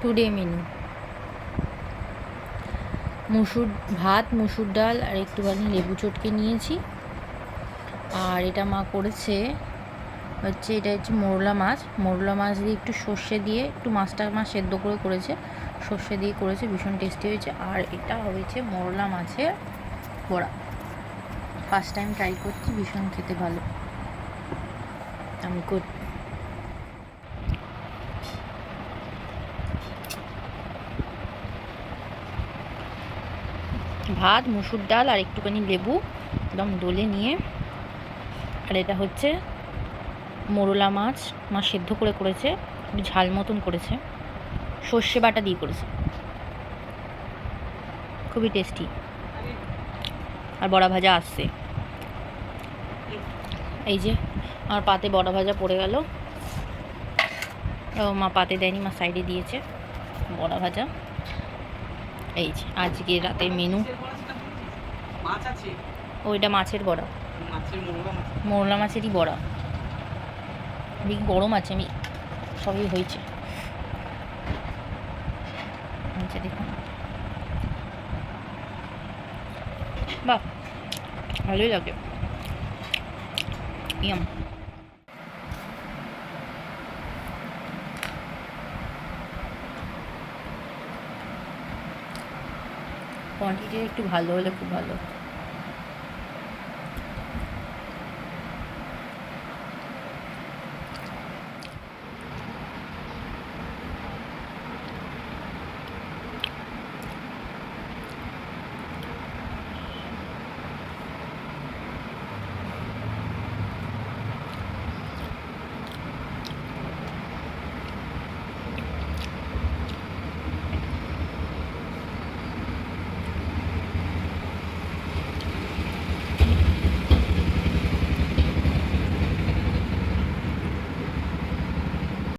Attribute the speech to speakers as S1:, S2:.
S1: Today menu ভাত, মুসুর ডাল আর একটুখানি লেবু চটকে নিয়েছি। আর এটা মা করেছে হচ্ছে, এটা হচ্ছে মোরলা মাছ দিয়ে একটু সর্ষে দিয়ে একটু মাছটা মা সেদ্ধ করে করেছে, সর্ষে দিয়ে করেছে, ভীষণ টেস্টি হয়েছে। আর এটা হয়েছে মোরলা মাছের বড়া, ফার্স্ট টাইম ট্রাই করছি, ভীষণ খেতে ভালো। আমি ভাত, মুসুর ডাল আর একটুখানি লেবু একদম ডলে নিয়ে, আর এটা হচ্ছে মোরলা মাছ মা সেদ্ধ করে করেছে, একটু ঝাল মতন করেছে, সর্ষে বাটা দিয়ে করেছে, খুবই টেস্টি। আর বড়া ভাজা আসছে, এই যে আমার পাতে বড়া ভাজা পড়ে গেল। ও মা পাতে দেয়নি, মা সাইডে দিয়েছে বড়া ভাজা। এই যে আজকে রাতের মেনু, ওইটা মাছের বড়া, মোরলা মাছেরই বড়া, দেখি গরম আছে, আমি সবই হয়েছে। আচ্ছা দেখুন, বাহ ভালোই লাগে, ইয়াম। কোয়ান্টিটি একটু ভালো হলে খুব ভালো।